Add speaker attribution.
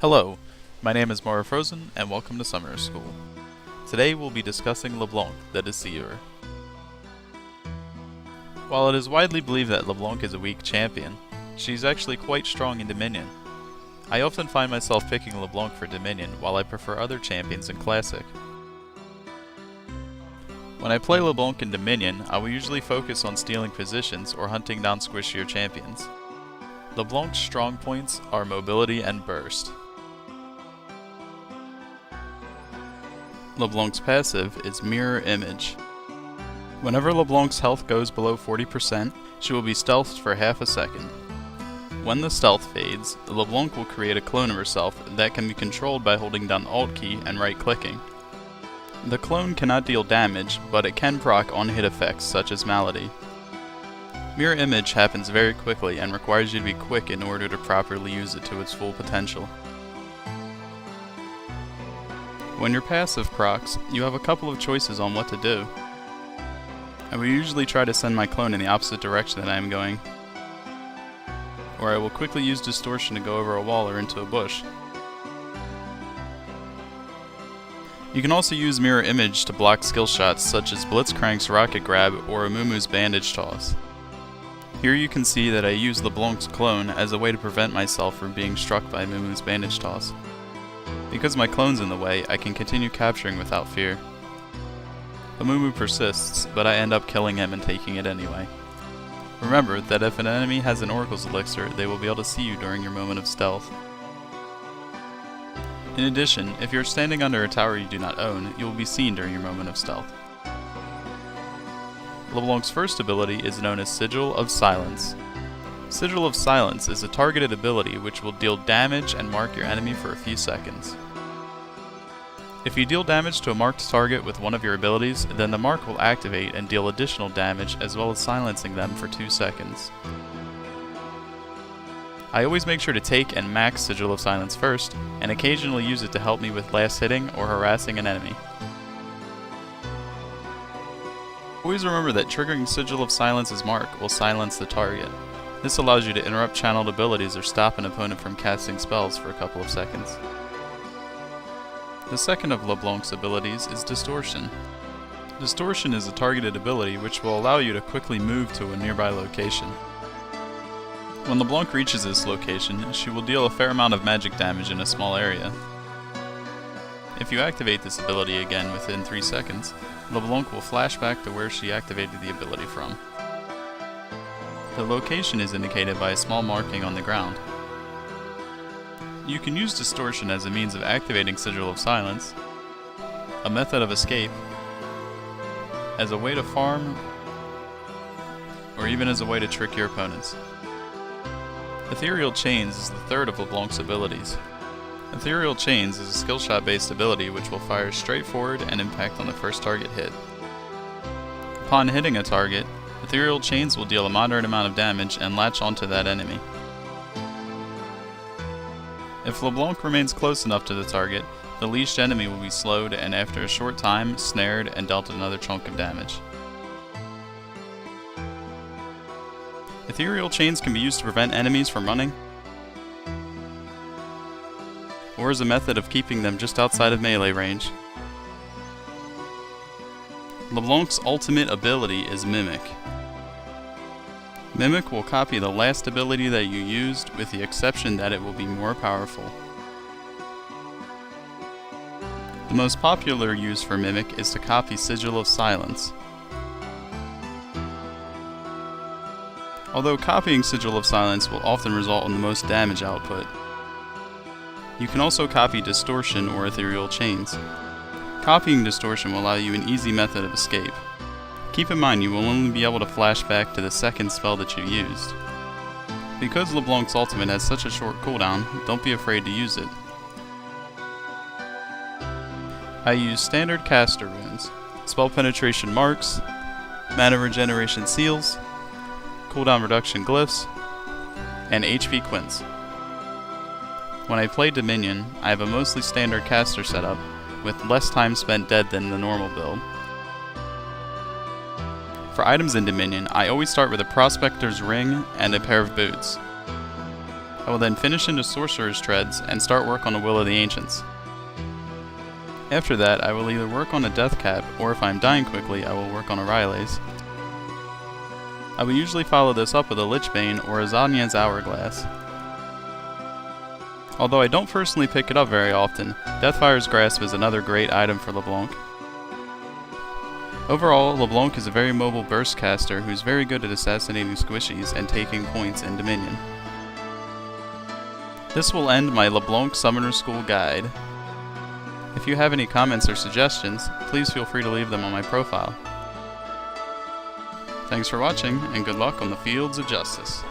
Speaker 1: Hello, my name is Maru and welcome to summer school. Today we'll be discussing LeBlanc, the Deceiver. While it is widely believed that LeBlanc is a weak champion, she's actually quite strong in Dominion. I often find myself picking LeBlanc for Dominion while I prefer other champions in Classic. When I play LeBlanc in Dominion, I will usually focus on stealing positions or hunting down squishier champions. LeBlanc's strong points are mobility and burst. LeBlanc's passive is Mirror Image. Whenever LeBlanc's health goes below 40%, she will be stealthed for half a second. When the stealth fades, LeBlanc will create a clone of herself that can be controlled by holding down Alt key and right-clicking. The clone cannot deal damage, but it can proc on-hit effects such as Malady. Mirror Image happens very quickly and requires you to be quick in order to properly use it to its full potential. When your passive procs, you have a couple of choices on what to do. I will usually try to send my clone in the opposite direction that I am going, or I will quickly use Distortion to go over a wall or into a bush. You can also use Mirror Image to block skill shots such as Blitzcrank's Rocket Grab or Amumu's Bandage Toss. Here you can see that I use LeBlanc's clone as a way to prevent myself from being struck by Amumu's Bandage Toss. Because my clone's in the way, I can continue capturing without fear. Amumu persists, but I end up killing him and taking it anyway. Remember that if an enemy has an Oracle's Elixir, they will be able to see you during your moment of stealth. In addition, if you're standing under a tower you do not own, you will be seen during your moment of stealth. LeBlanc's first ability is known as Sigil of Silence. Sigil of Silence is a targeted ability which will deal damage and mark your enemy for a few seconds. If you deal damage to a marked target with one of your abilities, then the mark will activate and deal additional damage as well as silencing them for 2 seconds. I always make sure to take and max Sigil of Silence first, and occasionally use it to help me with last hitting or harassing an enemy. Always remember that triggering Sigil of Silence's mark will silence the target. This allows you to interrupt channeled abilities or stop an opponent from casting spells for a couple of seconds. The second of LeBlanc's abilities is Distortion. Distortion is a targeted ability which will allow you to quickly move to a nearby location. When LeBlanc reaches this location, she will deal a fair amount of magic damage in a small area. If you activate this ability again within 3 seconds, LeBlanc will flash back to where she activated the ability from. The location is indicated by a small marking on the ground. You can use Distortion as a means of activating Sigil of Silence, a method of escape, as a way to farm, or even as a way to trick your opponents. Ethereal Chains is the third of LeBlanc's abilities. Ethereal Chains is a skill shot based ability which will fire straight forward and impact on the first target hit. Upon hitting a target, Ethereal Chains will deal a moderate amount of damage and latch onto that enemy. If LeBlanc remains close enough to the target, the leashed enemy will be slowed and after a short time, snared and dealt another chunk of damage. Ethereal Chains can be used to prevent enemies from running, or as a method of keeping them just outside of melee range. LeBlanc's ultimate ability is Mimic. Mimic will copy the last ability that you used, with the exception that it will be more powerful. The most popular use for Mimic is to copy Sigil of Silence. Although copying Sigil of Silence will often result in the most damage output, you can also copy Distortion or Ethereal Chains. Copying Distortion will allow you an easy method of escape. Keep in mind you will only be able to flash back to the second spell that you used. Because LeBlanc's ultimate has such a short cooldown, don't be afraid to use it. I use standard caster runes, spell penetration marks, mana regeneration seals, cooldown reduction glyphs, and HP quints. When I play Dominion, I have a mostly standard caster setup, with less time spent dead than the normal build. For items in Dominion, I always start with a Prospector's Ring and a pair of boots. I will then finish into Sorcerer's Treads and start work on a Will of the Ancients. After that, I will either work on a Death Cap, or if I am dying quickly, I will work on a Rylaze. I will usually follow this up with a Lichbane or a Zanya's Hourglass. Although I don't personally pick it up very often, Deathfire's Grasp is another great item for LeBlanc. Overall, LeBlanc is a very mobile burst caster who's very good at assassinating squishies and taking points in Dominion. This will end my LeBlanc Summoner School guide. If you have any comments or suggestions, please feel free to leave them on my profile. Thanks for watching, and good luck on the fields of justice.